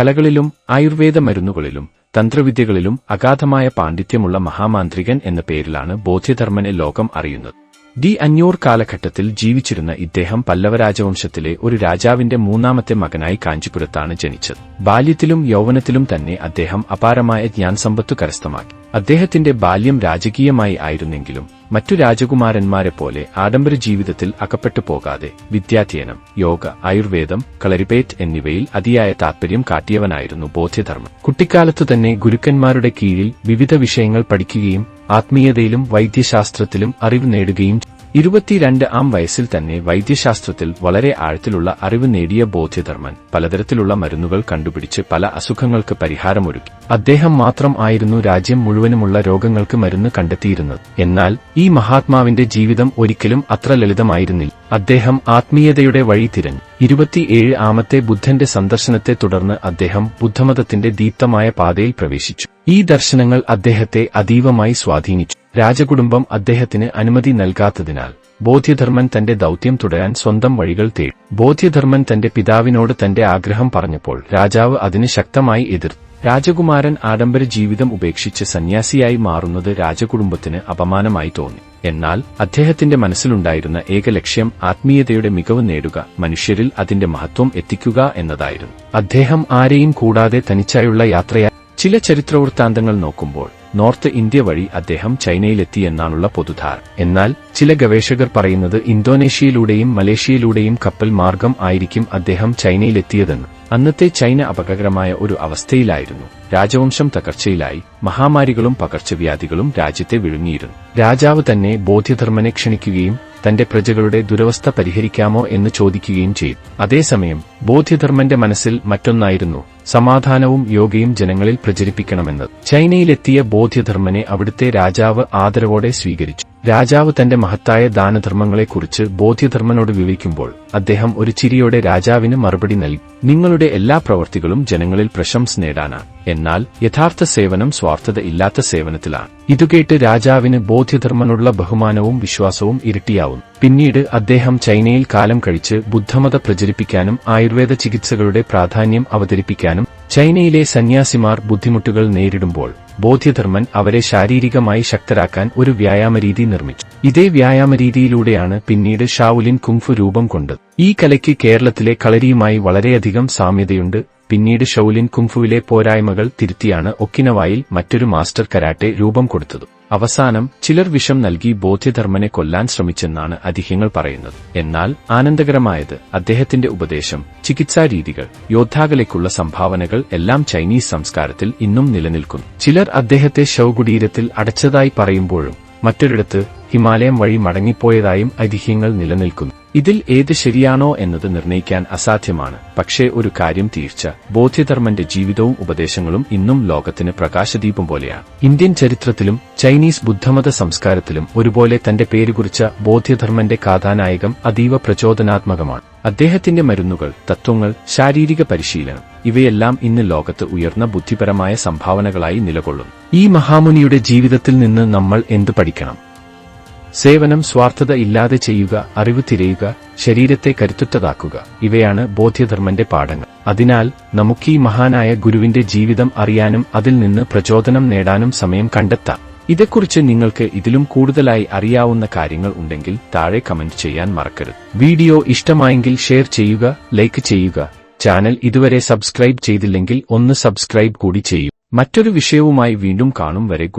കലകളിലും ആയുർവേദ മരുന്നുകളിലും തന്ത്രവിദ്യകളിലും അഗാധമായ പാണ്ഡിത്യമുള്ള മഹാമാന്ത്രികൻ എന്ന പേരിലാണ് ബോധ്യധർമ്മനെ ലോകം അറിയുന്നത്. 500 കാലഘട്ടത്തിൽ ജീവിച്ചിരുന്ന ഇദ്ദേഹം പല്ലവ രാജവംശത്തിലെ ഒരു രാജാവിന്റെ മൂന്നാമത്തെ മകനായി കാഞ്ചിപുരത്താണ് ജനിച്ചത്. ബാല്യത്തിലും യൗവനത്തിലും തന്നെ അദ്ദേഹം അപാരമായ ജ്ഞാനസമ്പത്തു കരസ്ഥമാക്കി. അദ്ദേഹത്തിന്റെ ബാല്യം രാജകീയമായി ആയിരുന്നെങ്കിലും മറ്റു രാജകുമാരന്മാരെപ്പോലെ ആഡംബര ജീവിതത്തിൽ അകപ്പെട്ടു പോകാതെ വിദ്യാധ്യയനം, യോഗ, ആയുർവേദം, കളരിപ്പയറ്റ് എന്നിവയിൽ അതിയായ താൽപര്യം കാട്ടിയവനായിരുന്നു ബോധ്യധർമ്മൻ. കുട്ടിക്കാലത്തു തന്നെ ഗുരുക്കന്മാരുടെ കീഴിൽ വിവിധ വിഷയങ്ങൾ പഠിക്കുകയും ആത്മീയതയിലും വൈദ്യശാസ്ത്രത്തിലും അറിവ് നേടുകയും 22-ാം വയസ്സിൽ തന്നെ വൈദ്യശാസ്ത്രത്തിൽ വളരെ ആഴത്തിലുള്ള അറിവ് നേടിയ ബോധ്യധർമ്മൻ പലതരത്തിലുള്ള മരുന്നുകൾ കണ്ടുപിടിച്ച് പല അസുഖങ്ങൾക്ക് പരിഹാരമൊരുക്കി. അദ്ദേഹം മാത്രം ആയിരുന്നു രാജ്യം മുഴുവനുമുള്ള രോഗങ്ങൾക്ക് മരുന്ന് കണ്ടെത്തിയിരുന്നത്. എന്നാൽ ഈ മഹാത്മാവിന്റെ ജീവിതം ഒരിക്കലും അത്ര ലളിതമായിരുന്നില്ല. അദ്ദേഹം ആത്മീയതയുടെ വഴി തിരഞ്ഞു. 27-ാമത്തെ ബുദ്ധന്റെ സന്ദർശനത്തെ തുടർന്ന് അദ്ദേഹം ബുദ്ധമതത്തിന്റെ ദീപ്തമായ പാതയിൽ പ്രവേശിച്ചു. ഈ ദർശനങ്ങൾ അദ്ദേഹത്തെ അതീവമായി സ്വാധീനിച്ചു. രാജകുടുംബം അദ്ദേഹത്തിന് അനുമതി നൽകാത്തതിനാൽ ബോധ്യധർമ്മൻ തന്റെ ദൌത്യം തുടരാൻ സ്വന്തം വഴികൾ തേടി. ബോധ്യധർമ്മൻ തന്റെ പിതാവിനോട് തന്റെ ആഗ്രഹം പറഞ്ഞപ്പോൾ രാജാവ് അതിന് ശക്തമായി എതിർത്തു. രാജകുമാരൻ ആഡംബര ജീവിതം ഉപേക്ഷിച്ച് സന്യാസിയായി മാറുന്നത് രാജകുടുംബത്തിന് അപമാനമായി തോന്നി. എന്നാൽ അദ്ദേഹത്തിന്റെ മനസ്സിലുണ്ടായിരുന്ന ഏക ലക്ഷ്യം ആത്മീയതയുടെ മികവ് നേടുക, മനുഷ്യരിൽ അതിന്റെ മഹത്വം എത്തിക്കുക എന്നതായിരുന്നു. അദ്ദേഹം ആരെയും കൂടാതെ തനിച്ചായുള്ള യാത്രയായി. ചില ചരിത്രവൃത്താന്തങ്ങൾ നോക്കുമ്പോൾ നോർത്ത് ഇന്ത്യ വഴി അദ്ദേഹം ചൈനയിലെത്തിയെന്നാണുള്ള പൊതുധാരണ. എന്നാൽ ചില ഗവേഷകർ പറയുന്നത് ഇന്തോനേഷ്യയിലൂടെയും മലേഷ്യയിലൂടെയും കപ്പൽ മാർഗം ആയിരിക്കും അദ്ദേഹം ചൈനയിലെത്തിയതെന്ന്. അന്നത്തെ ചൈന അപകടകരമായ ഒരു അവസ്ഥയിലായിരുന്നു. രാജവംശം തകർച്ചയിലായി. മഹാമാരികളും പകർച്ചവ്യാധികളും രാജ്യത്തെ വിഴുങ്ങിയിരുന്നു. രാജാവ് തന്നെ ബോധ്യധർമ്മനെ ക്ഷണിക്കുകയും തന്റെ പ്രജകളുടെ ദുരവസ്ഥ പരിഹരിക്കാമോ എന്ന് ചോദിക്കുകയും ചെയ്തു. അതേസമയം ബോധ്യധർമ്മന്റെ മനസ്സിൽ മറ്റൊന്നായിരുന്നു: സമാധാനവും യോഗയും ജനങ്ങളിൽ പ്രചരിപ്പിക്കണമെന്നത്. ചൈനയിലെത്തിയ ബോധ്യധർമ്മനെ അവിടുത്തെ രാജാവ് ആദരവോടെ സ്വീകരിച്ചു. രാജാവ് തന്റെ മഹത്തായ ദാനധർമ്മങ്ങളെക്കുറിച്ച് ബോധ്യധർമ്മനോട് വിവരിക്കുമ്പോൾ അദ്ദേഹം ഒരു ചിരിയോടെ രാജാവിന് മറുപടി നൽകി: നിങ്ങളുടെ എല്ലാ പ്രവൃത്തികളും ജനങ്ങളിൽ പ്രശംസ നേടാനാണ്. എന്നാൽ യഥാർത്ഥ സേവനം സ്വാർത്ഥത ഇല്ലാത്ത സേവനത്തിലാണ്. ഇതുകേട്ട് രാജാവിന് ബോധ്യധർമ്മനോടുള്ള ബഹുമാനവും വിശ്വാസവും ഇരട്ടിയാവുന്നു. പിന്നീട് അദ്ദേഹം ചൈനയിൽ കാലം കഴിച്ച് ബുദ്ധമത പ്രചരിപ്പിക്കാനും ആയുർവേദ ചികിത്സകളുടെ പ്രാധാന്യം അവതരിപ്പിക്കാനും ചൈനയിലെ സന്യാസിമാർ ബുദ്ധിമുട്ടുകൾ നേരിടുമ്പോൾ ബോധ്യധർമ്മൻ അവരെ ശാരീരികമായി ശക്തരാക്കാൻ ഒരു വ്യായാമരീതി നിർമ്മിച്ചു. ഇതേ വ്യായാമരീതിയിലൂടെയാണ് പിന്നീട് ഷാവുലിൻ കുങ്ഫു രൂപം കൊണ്ടത്. ഈ കലയ്ക്ക് കേരളത്തിലെ കളരിയുമായി വളരെയധികം സാമ്യതയുണ്ട്. പിന്നീട് ഷൗലിൻ കുങ്ഫുവിലെ പോരായ്മകൾ തിരുത്തിയാണ് ഒക്കിനവായിൽ മറ്റൊരു മാസ്റ്റർ കരാട്ടെ രൂപം കൊടുത്തത്. അവസാനം ചിലർ വിഷം നൽകി ബോധ്യധർമ്മനെ കൊല്ലാൻ ശ്രമിച്ചെന്നാണ് ഐതിഹ്യങ്ങൾ പറയുന്നത്. എന്നാൽ ആനന്ദകരമായത് അദ്ദേഹത്തിന്റെ ഉപദേശം, ചികിത്സാരീതികൾ, യോദ്ധാക്കളേക്കുള്ള സംഭാവനകൾ എല്ലാം ചൈനീസ് സംസ്കാരത്തിൽ ഇന്നും നിലനിൽക്കുന്നു. ചിലർ അദ്ദേഹത്തെ ശവകുടീരത്തിൽ അടച്ചതായി പറയുമ്പോഴും മറ്റൊരിടത്ത് ഹിമാലയം വഴി മടങ്ങിപ്പോയതായും ഐതിഹ്യങ്ങൾ നിലനിൽക്കുന്നു. ഇതിൽ ഏത് ശരിയാണോ എന്നത് നിർണ്ണയിക്കാൻ അസാധ്യമാണ്. പക്ഷേ ഒരു കാര്യം തീർച്ച: ബോധ്യധർമ്മന്റെ ജീവിതവും ഉപദേശങ്ങളും ഇന്നും ലോകത്തിന് പ്രകാശദീപം പോലെയാണ്. ഇന്ത്യൻ ചരിത്രത്തിലും ചൈനീസ് ബുദ്ധമത സംസ്കാരത്തിലും ഒരുപോലെ തന്റെ പേരുകുറിച്ച ബോധ്യധർമ്മന്റെ കഥാനായകം അതീവ പ്രചോദനാത്മകമാണ്. അദ്ദേഹത്തിന്റെ മരുന്നുകൾ, തത്വങ്ങൾ, ശാരീരിക പരിശീലനം ഇവയെല്ലാം ഇന്ന് ലോകത്ത് ഉയർന്ന ബുദ്ധിപരമായ സംഭാവനകളായി നിലകൊള്ളുന്നു. ഈ മഹാമുനിയുടെ ജീവിതത്തിൽ നിന്ന് നമ്മൾ എന്ത് പഠിക്കണം? സേവനം സ്വാർത്ഥത ഇല്ലാതെ ചെയ്യുക, അറിവ് തിരയുക, ശരീരത്തെ കരുത്തുറ്റതാക്കുക ഇവയാണ് ബോധ്യധർമ്മന്റെ പാഠങ്ങൾ. അതിനാൽ നമുക്കീ മഹാനായ ഗുരുവിന്റെ ജീവിതം അറിയാനും അതിൽ നിന്ന് പ്രചോദനം നേടാനും സമയം കണ്ടെത്താം. ഇതേക്കുറിച്ച് നിങ്ങൾക്ക് ഇതിലും കൂടുതലായി അറിയാവുന്ന കാര്യങ്ങൾ ഉണ്ടെങ്കിൽ താഴെ കമന്റ് ചെയ്യാൻ മറക്കരുത്. വീഡിയോ ഇഷ്ടമായെങ്കിൽ ഷെയർ ചെയ്യുക, ലൈക്ക് ചെയ്യുക. ചാനൽ ഇതുവരെ സബ്സ്ക്രൈബ് ചെയ്തില്ലെങ്കിൽ ഒന്ന് സബ്സ്ക്രൈബ് കൂടി ചെയ്യൂ. മറ്റൊരു വിഷയവുമായി വീണ്ടും കാണും വരെ ഗുഡ്.